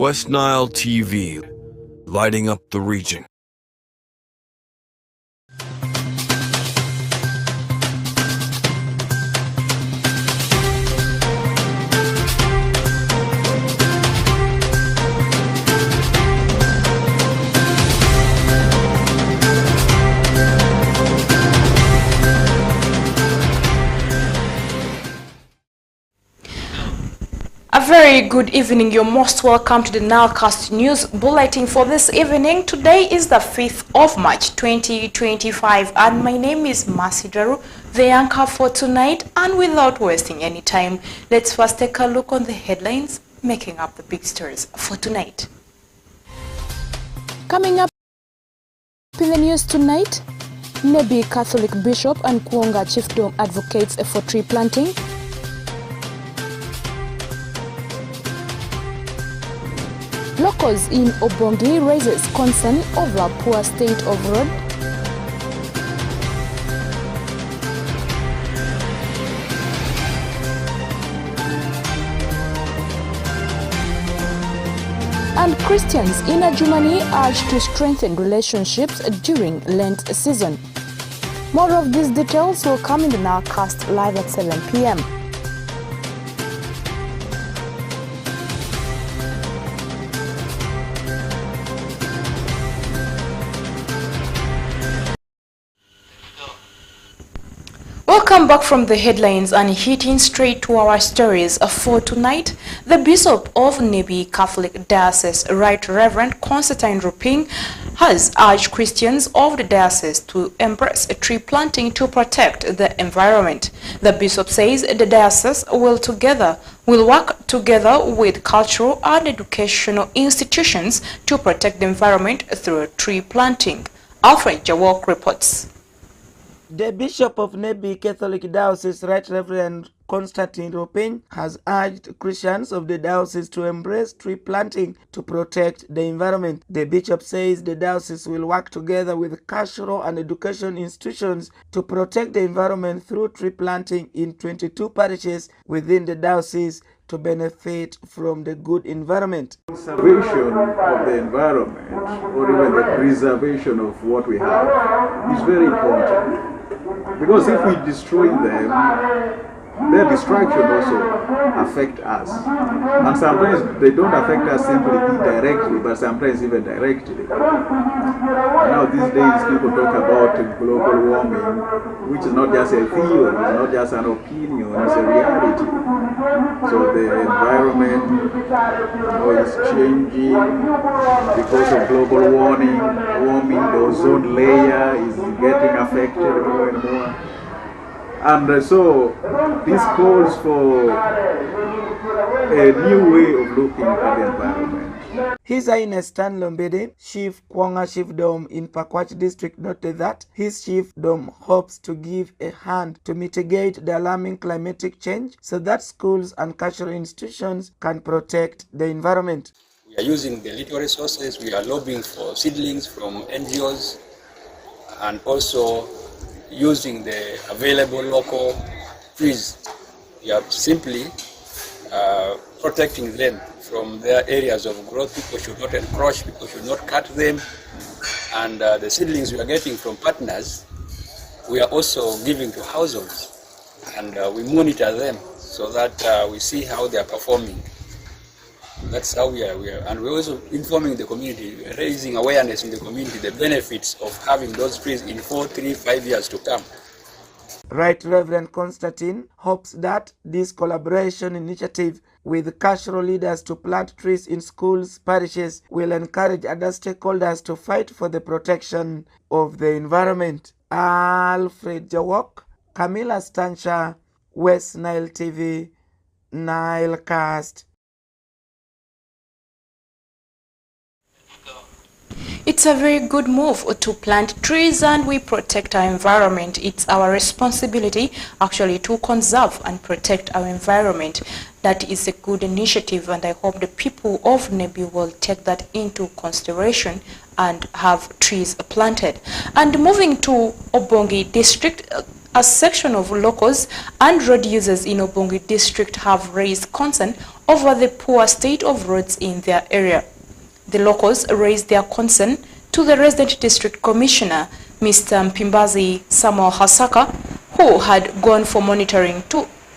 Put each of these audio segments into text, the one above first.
West Nile TV, lighting up the region. A very good evening. You're most welcome to the NILE News Bulletin for this evening. Today is the 5th of March 2025 and my name is Masidaru, the anchor for tonight. And without wasting any time, let's first take a look on the headlines making up the big stories for tonight. Coming up in the news tonight, Nebi Catholic Bishop and Kuonga Chiefdom advocates for tree planting. Locals in Obongi raises concern over poor state of road. And Christians in Germany urged to strengthen relationships during Lent season. More of these details will come in the nowcast live at 7 p.m. Welcome back from the headlines and hitting straight to our stories for tonight. The Bishop of Nebi Catholic Diocese, Right Reverend Constantine Ruping, has urged Christians of the diocese to embrace tree planting to protect the environment. The Bishop says the diocese will work together with cultural and educational institutions to protect the environment through tree planting. Alfred Jawok reports. The Bishop of Nebi Catholic Diocese, Right Reverend Constantine Ruping, has urged Christians of the diocese to embrace tree planting to protect the environment. The Bishop says the diocese will work together with cultural and education institutions to protect the environment through tree planting in 22 parishes within the diocese to benefit from the good environment. Conservation of the environment, or even the preservation of what we have, is very important. Because if we destroy them, their destruction also affect us. And sometimes they don't affect us simply indirectly, but sometimes even directly. Now these days people talk about global warming, which is not just a theory, it's not just an opinion, it's a reality. So the environment is changing because of global warming. The ozone layer is getting affected more and more. And so this calls for a new way of looking at the environment. His Highness Stan Lombede, Chief Kuonga Chiefdom in Pakwach District, noted that his chiefdom hopes to give a hand to mitigate the alarming climatic change so that schools and cultural institutions can protect the environment. We are using the little resources, we are lobbying for seedlings from NGOs, and also using the available local trees. We are simply protecting them from their areas of growth. People should not encroach, people should not cut them. And the seedlings we are getting from partners, we are also giving to households. And we monitor them so that we see how they are performing. That's how we are. And we're also informing the community, raising awareness in the community, the benefits of having those trees in 4, 3, 5 years to come. Right Reverend Constantine hopes that this collaboration initiative with cultural leaders to plant trees in schools, parishes will encourage other stakeholders to fight for the protection of the environment. Alfred Jawok, Camilla Stancha, West Nile TV, Nilecast. It's a very good move to plant trees and we protect our environment. It's our responsibility actually to conserve and protect our environment. That is a good initiative and I hope the people of Nebi will take that into consideration and have trees planted. And moving to Obongi district, A section of locals and road users in Obongi district have raised concern over the poor state of roads in their area. The locals raised their concern to the resident district commissioner, Mr. Mpimbazi Samuel Hasaka, who had gone for monitoring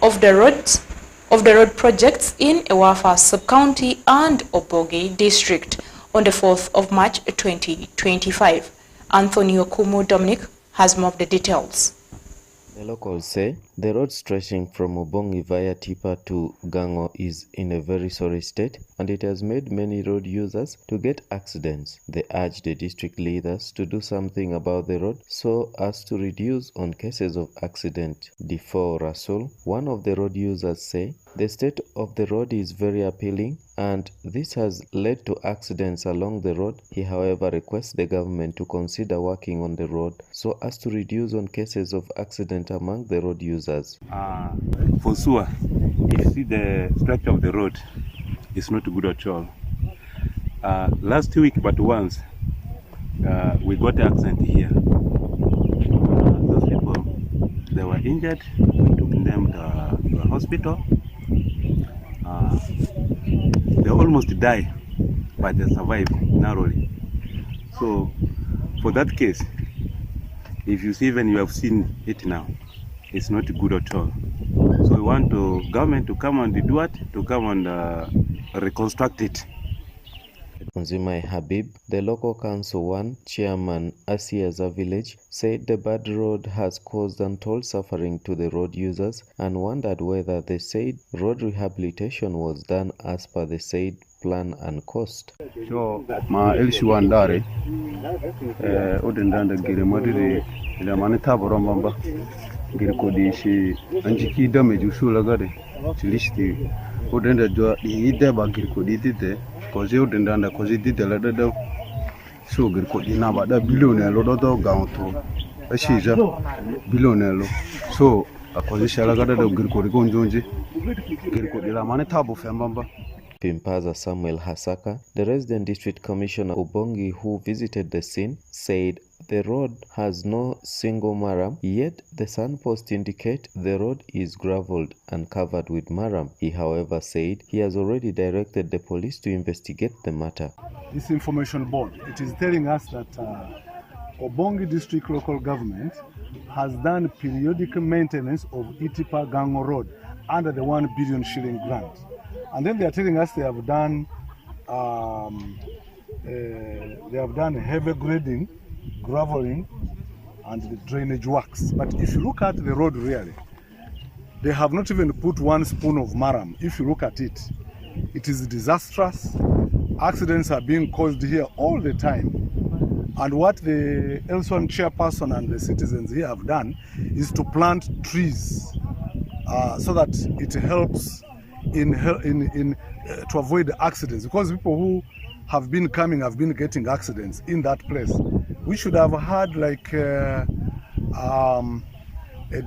of the road projects in Ewafa sub-county and Obongi district on the 4th of March 2025. Anthony Okumu Dominic has more of the details. The locals say the road stretching from Obongi via Tipa to Gango is in a very sorry state and it has made many road users to get accidents. They urge the district leaders to do something about the road so as to reduce on cases of accident. Defo Rasul, one of the road users, say the state of the road is very appealing and this has led to accidents along the road. He, however, requests the government to consider working on the road so as to reduce on cases of accident among the road users. For sure, you see the structure of the road is not good at all. Last week, but once, we got an accident here. Those people, they were injured. We took them to a hospital. They almost died, but they survived narrowly. So, for that case, if you see, even you have seen it now, it's not good at all. So we want the government to come and do it, to come and reconstruct it. Konzimai Habib, the local council 1 chairman Asiaza village, said the bad road has caused untold suffering to the road users and wondered whether the said road rehabilitation was done as per the said plan and cost. So, ma elshi wandare, odendanda gire madire, ila manita boromba, gire kodishi, anjiki damage usula gade, chilisti, odenda jo ide ba gire kodite, kozi odendanda kozi dite la dada, so gire kodina ba da billion lo dodo gaunto, ashiza billion lo, so kozi shala gade gire kodigonjonji, gire kodila manita bo fembamba. Pimpaza Samuel Hasaka, the resident district commissioner Obongi who visited the scene, said the road has no single maram, yet the signposts indicate the road is gravelled and covered with maram. He, however, said he has already directed the police to investigate the matter. This information board, it is telling us that Obongi district local government has done periodic maintenance of Itipa Gango Road under the 1 billion shilling grant. And then they are telling us they have done heavy grading, graveling, and the drainage works. But if you look at the road really, they have not even put 1 spoon of maram. If you look at it, it is disastrous. Accidents are being caused here all the time. And what the Elson chairperson and the citizens here have done is to plant trees so that it helps to avoid accidents, because people who have been coming have been getting accidents in that place. We should have had like a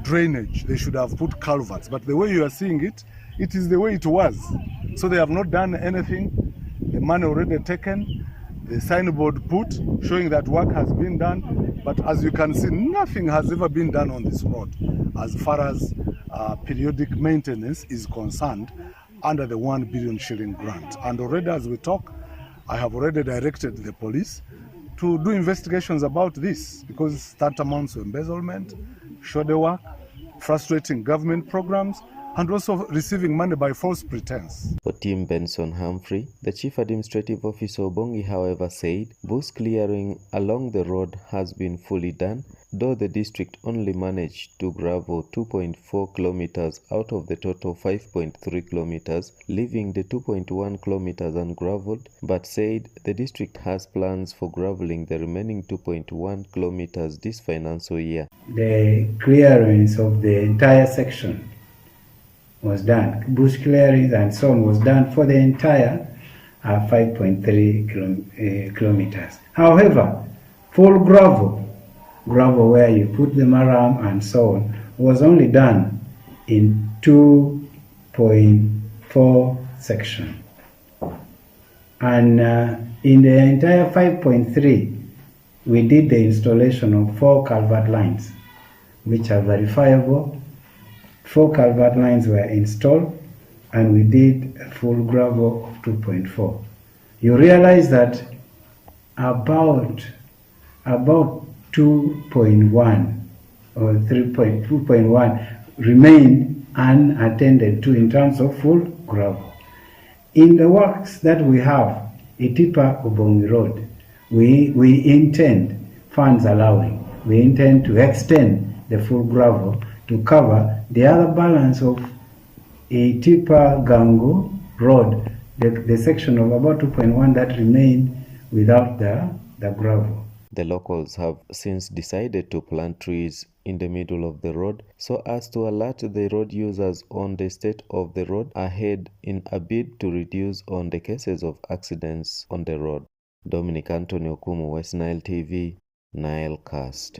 drainage. They should have put culverts, but the way you are seeing it, it is the way it was. So they have not done anything. The money already taken, the signboard put showing that work has been done, but as you can see, nothing has ever been done on this road as far as periodic maintenance is concerned under the 1 billion shilling grant. And already as we talk, I have already directed the police to do investigations about this, because tantamount to embezzlement, shoulder work, frustrating government programs, and also receiving money by false pretense. For Tim Benson Humphrey, the Chief Administrative Officer Obongi, however, said bush clearing along the road has been fully done, though the district only managed to gravel 2.4 kilometers out of the total 5.3 kilometers, leaving the 2.1 kilometers ungraveled, but said the district has plans for graveling the remaining 2.1 kilometers this financial year. The clearance of the entire section was done. Bush clearings and so on was done for the entire 5.3 kilometers. However, full gravel where you put the maram and so on, was only done in 2.4 section. And in the entire 5.3, we did the installation of 4 culvert lines, which are verifiable. 4 culvert lines were installed, and we did a full gravel of 2.4. You realize that about 2.1 or 2.1 remained unattended to in terms of full gravel. In the works that we have, Itipa Ubongi Road, we intend, funds allowing, we intend to extend the full gravel to cover the other balance of Itipa Gangu Road, the section of about 2.1 that remained without the gravel. The locals have since decided to plant trees in the middle of the road so as to alert the road users on the state of the road ahead in a bid to reduce on the cases of accidents on the road. Dominic Anthony Okumu, West Nile TV, Nile Cast.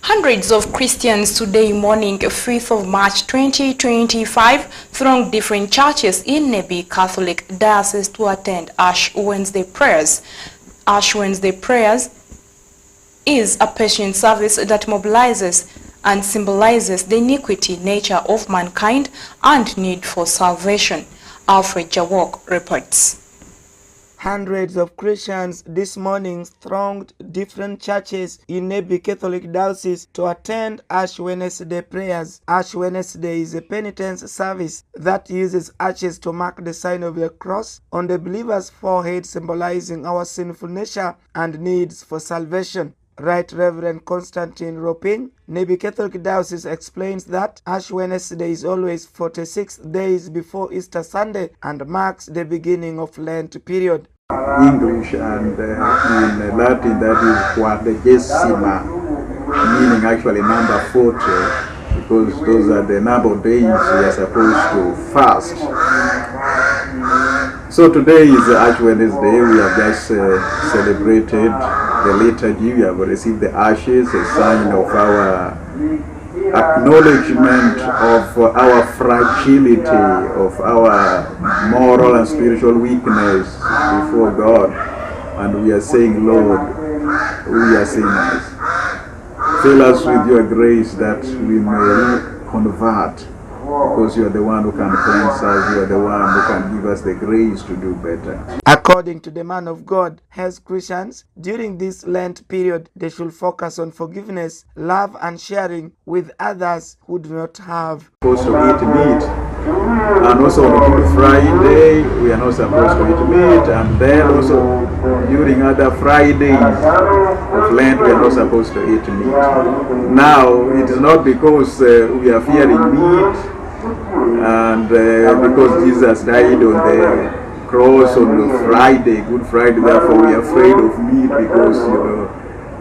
Hundreds of Christians today morning, 5th of March 2025, thronged different churches in Nebi Catholic Diocese to attend Ash Wednesday prayers. Ash Wednesday prayers is a patient service that mobilizes and symbolizes the iniquity nature of mankind and need for salvation. Alfred Jawok reports. Hundreds of Christians this morning thronged different churches in Nebi Catholic Diocese to attend Ash Wednesday prayers. Ash Wednesday is a penitence service that uses ashes to mark the sign of the cross on the believer's forehead, symbolizing our sinful nature and needs for salvation. Right Reverend Constantine Ropin, Nebi Catholic Diocese, explains that Ash Wednesday is always 46 days before Easter Sunday and marks the beginning of Lent period. English and in Latin that is quadragesima, meaning actually number 40, because those are the number of days we are supposed to fast. So today is Ash Wednesday. We have just celebrated the liturgy. We have received the ashes, a sign of our acknowledgement of our fragility, of our moral and spiritual weakness before God. And we are saying, Lord, we are sinners. Fill us with your grace that we may convert, because you are the one who can cleanse us, you are the one who can give us the grace to do better. According to the man of God, as Christians, during this Lent period, they should focus on forgiveness, love, and sharing with others who do not have. Supposed to eat meat, and also on Good Friday, we are not supposed to eat meat, and then also during other Fridays of Lent, we are not supposed to eat meat. Now, it is not because we are fearing meat, and because Jesus died on the cross on Friday, Good Friday, therefore we are afraid of meat, because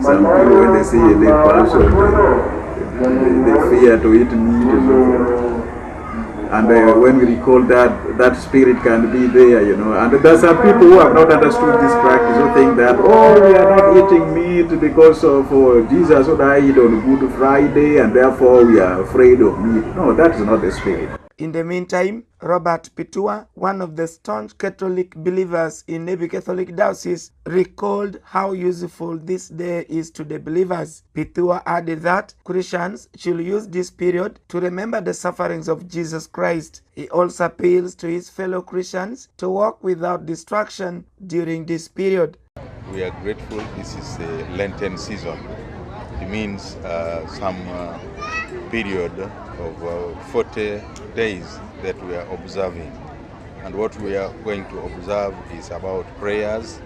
some people, when they see a dead person, they fear to eat meat and so forth. And when we recall that spirit can be there, and there are some people who have not understood this practice, who think that, we are not eating meat because of Jesus who died on Good Friday, and therefore we are afraid of meat. No, that is not the spirit. In the meantime, Robert Pitua, one of the staunch Catholic believers in Nebi Catholic Diocese, recalled how useful this day is to the believers. Pitua added that Christians should use this period to remember the sufferings of Jesus Christ. He also appeals to his fellow Christians to walk without distraction during this period. We are grateful. This is a Lenten season. It means some period of 40 days that we are observing. And what we are going to observe is about prayers,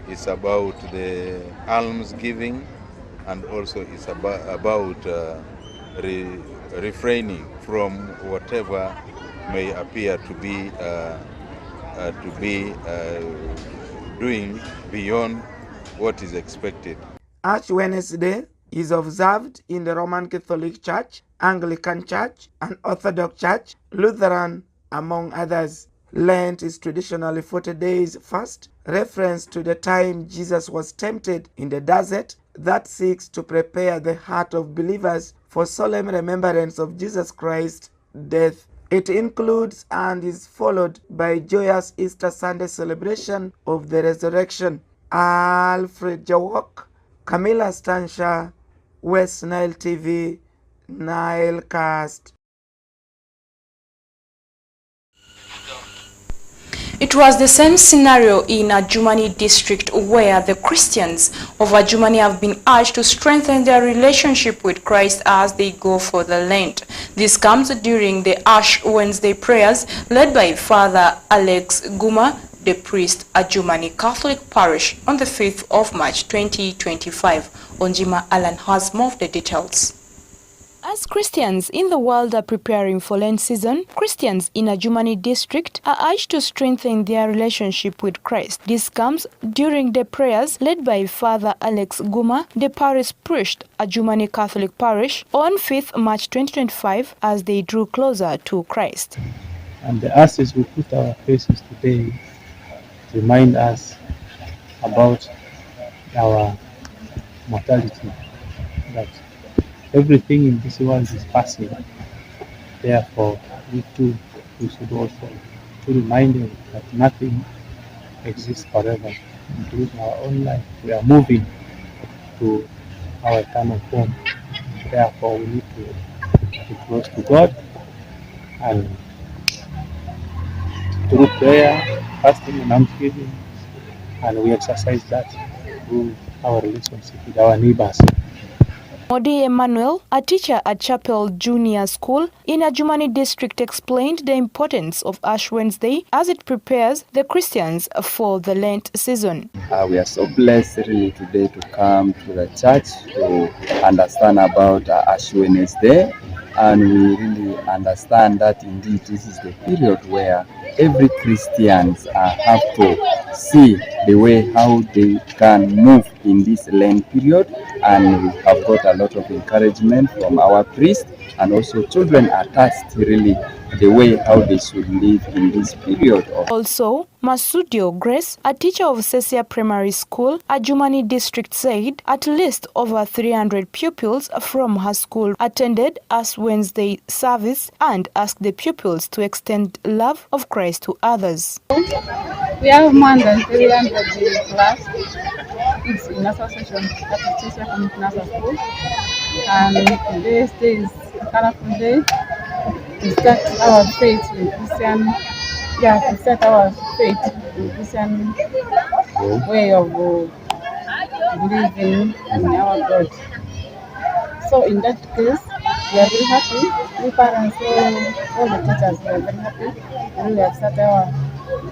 it's about the alms giving, and also it's about refraining from whatever may appear to be doing beyond what is expected. Ash Wednesday is observed in the Roman Catholic Church, Anglican Church, and Orthodox Church, Lutheran, among others. Lent is traditionally 40 days fast, reference to the time Jesus was tempted in the desert, that seeks to prepare the heart of believers for solemn remembrance of Jesus Christ's death. It includes and is followed by joyous Easter Sunday celebration of the resurrection. Alfred Jawok, Camilla Stansha, West Nile TV, Nile Cast. It was the same scenario in Adjumani district where the Christians of Adjumani have been urged to strengthen their relationship with Christ as they go for the Lent. This comes during the Ash Wednesday prayers led by Father Alex Guma, the priest at Adjumani Catholic Parish on the 5th of March 2025. Onjima Alan has more of the details. As Christians in the world are preparing for Lent season, Christians in Adjumani district are urged to strengthen their relationship with Christ. This comes during the prayers led by Father Alex Guma, the parish priest at Adjumani Catholic Parish, on 5th March 2025 as they drew closer to Christ. And the ashes we put our faces today remind us about our mortality, that everything in this world is passing. Therefore, we should also be reminded that nothing exists forever, including our own life. We are moving to our eternal home. Therefore, we need to be close to God and through prayer, fasting, and almsgiving, and we exercise that through our relationship with our neighbors. Modi Emmanuel, a teacher at Chapel Junior School in Adjumani district, explained the importance of Ash Wednesday as it prepares the Christians for the Lent season. We are so blessed really today to come to the church to understand about Ash Wednesday, and we really understand that indeed this is the period where every Christian have to see the way how they can move in this Lent period, and we have got a lot of encouragement from our priest, and also children are touched really the way how they should live in this period. Also, Masudio Grace, a teacher of Cecia Primary School, Adjumani district, said at least over 300 pupils from her school attended Ash Wednesday service and asked the pupils to extend love of Christ to others. We have more than 300 in class. It's in association at Cecia Community School, and today is a colorful day to start our faith in Christian. To start our faith in Christian way of believing in our God. So in that case, we are very happy. We parents, all the teachers, we are very happy. We have started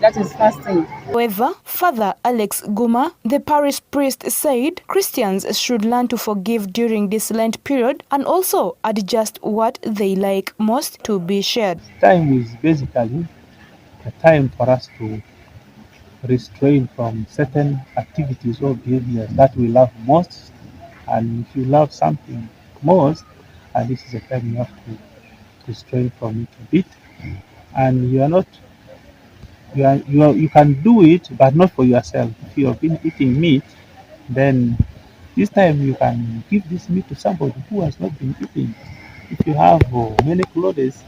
that is fasting. However, Father Alex Guma, the parish priest, said Christians should learn to forgive during this Lent period and also adjust what they like most to be shared. Time is basically a time for us to restrain from certain activities or behaviors that we love most. And if you love something most, and this is a time you have to restrain from it a bit. And you can do it, but not for yourself. If you have been eating meat, then this time you can give this meat to somebody who has not been eating. If you have many clothes,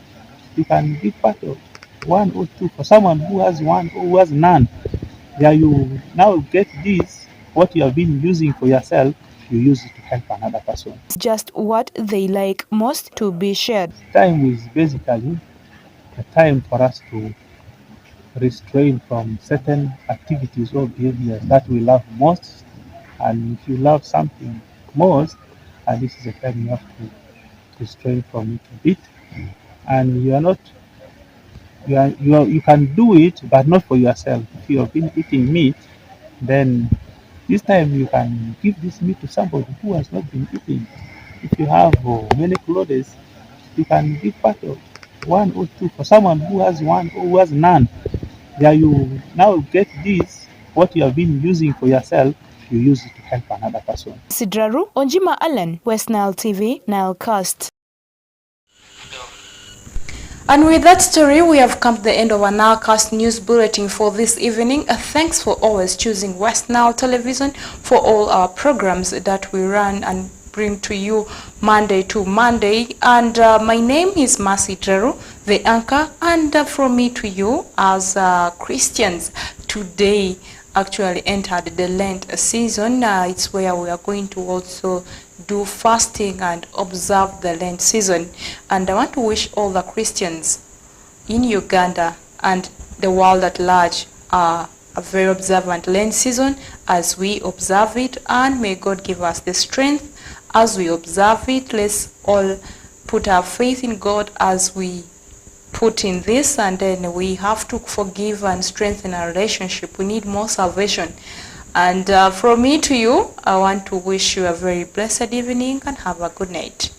you can give part of one or two for someone who has one or who has none. There you now get this, what you have been using for yourself, you use it to help another person. Just what they like most to be shared. Time is basically a time for us to restrain from certain activities or behaviors that we love most. And if you love something most, and this is a time you have to restrain from it a bit. And you can do it, but not for yourself. If you have been eating meat, then this time you can give this meat to somebody who has not been eating. If you have many clothes, you can give part of one or two for someone who has one or who has none. There you now get this, what you have been using for yourself, you use it to help another person. Sidraru, Onjima Allen, West Nile TV, Nile Cast. And with that story, we have come to the end of our Nilecast news bulletin for this evening. Thanks for always choosing West Nile Television for all our programs that we run and bring to you Monday to Monday. And my name is Mercy Dreru, the anchor, and from me to you as Christians today. actually entered the Lent season. It's where we are going to also do fasting and observe the Lent season. And I want to wish all the Christians in Uganda and the world at large a very observant Lent season as we observe it, and may God give us the strength as we observe it. Let's all put our faith in God as we put in this, and then we have to forgive and strengthen our relationship. We need more salvation. And from me to you, I want to wish you a very blessed evening and have a good night.